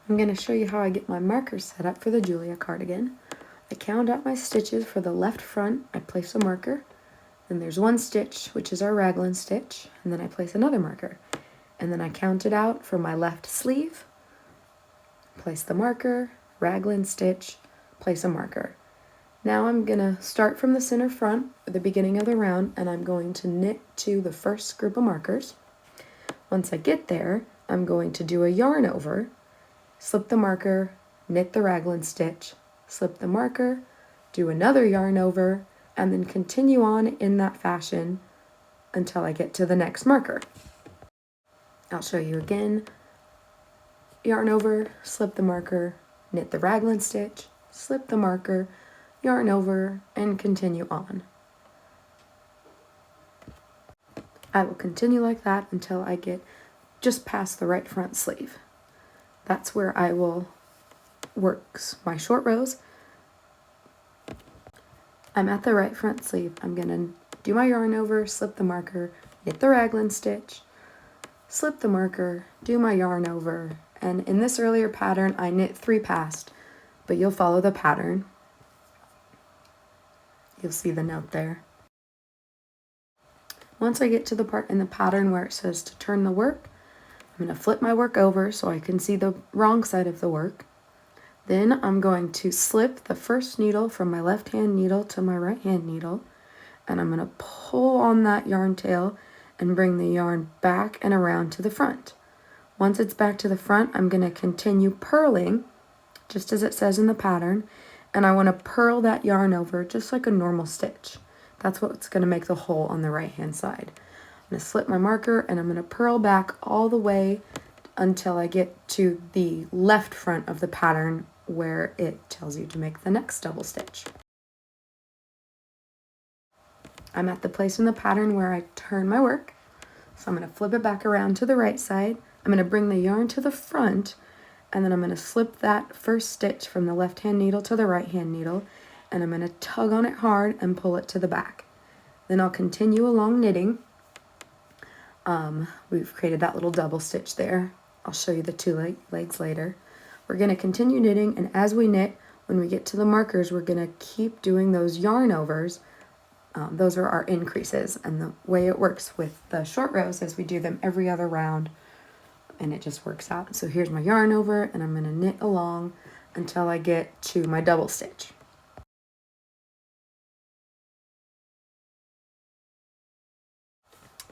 I'm going to show you how I get my markers set up for the Julia cardigan. I count out my stitches for the left front, I place a marker, then there's one stitch, which is our raglan stitch, and then I place another marker. And then I count it out for my left sleeve, place the marker, raglan stitch, place a marker. Now I'm going to start from the center front at the beginning of the round, and I'm going to knit to the first group of markers. Once I get there, I'm going to do a yarn over, slip the marker, knit the raglan stitch, slip the marker, do another yarn over, and then continue on in that fashion until I get to the next marker. I'll show you again. Yarn over, slip the marker, knit the raglan stitch, slip the marker, yarn over, and continue on. I will continue like that until I get just past the right front sleeve. That's where I will work my short rows. I'm at the right front sleeve. I'm going to do my yarn over, slip the marker, knit the raglan stitch, slip the marker, do my yarn over, and in this earlier pattern I knit 3 past, but you'll follow the pattern. You'll see the note there. Once I get to the part in the pattern where it says to turn the work, I'm going to flip my work over so I can see the wrong side of the work. Then I'm going to slip the first needle from my left hand needle to my right hand needle, and I'm going to pull on that yarn tail and bring the yarn back and around to the front. Once it's back to the front, I'm going to continue purling, just as it says in the pattern, and I want to purl that yarn over just like a normal stitch. That's what's going to make the hole on the right hand side. I'm going to slip my marker and I'm going to purl back all the way until I get to the left front of the pattern where it tells you to make the next double stitch. I'm at the place in the pattern where I turn my work, so I'm going to flip it back around to the right side. I'm going to bring the yarn to the front, and then I'm going to slip that first stitch from the left hand needle to the right hand needle, and I'm going to tug on it hard and pull it to the back. Then I'll continue along knitting. We've created that little double stitch there. I'll show you the 2 legs later. We're going to continue knitting, and as we knit, when we get to the markers, we're going to keep doing those yarn overs. Those are our increases, and the way it works with the short rows is we do them every other round, and it just works out. So here's my yarn over, and I'm going to knit along until I get to my double stitch.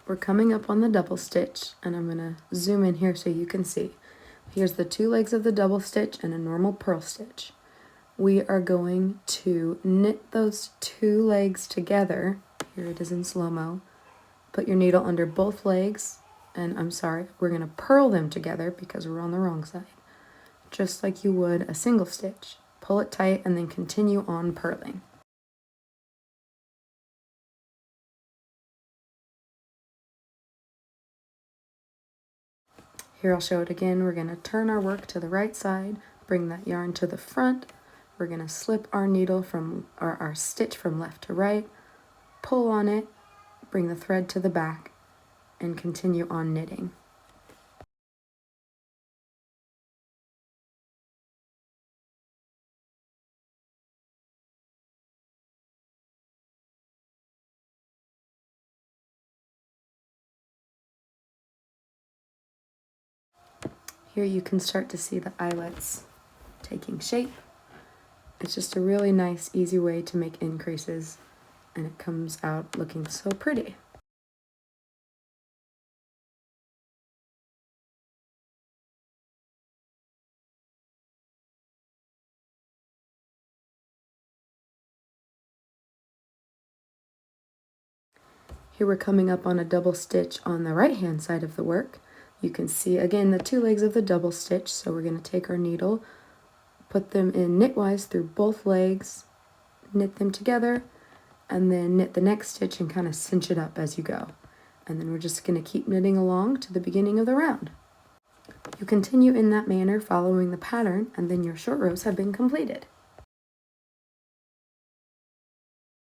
We're coming up on the double stitch, and I'm going to zoom in here so you can see. Here's the 2 legs of the double stitch and a normal purl stitch. We are going to knit those 2 legs together. Here it is in slow-mo. Put your needle under both legs, and we're going to purl them together because we're on the wrong side, just like you would a single stitch. Pull it tight and then continue on purling. Here I'll show it again. We're going to turn our work to the right side, bring that yarn to the front. We're going to slip our needle our stitch from left to right, pull on it, bring the thread to the back, and continue on knitting. Here you can start to see the eyelets taking shape. It's just a really nice, easy way to make increases, and it comes out looking so pretty. Here we're coming up on a double stitch on the right hand side of the work. You can see again the 2 legs of the double stitch, so we're going to take our needle, put them in knitwise through both legs, knit them together, and then knit the next stitch and kind of cinch it up as you go. And then we're just going to keep knitting along to the beginning of the round. You continue in that manner following the pattern, and then your short rows have been completed.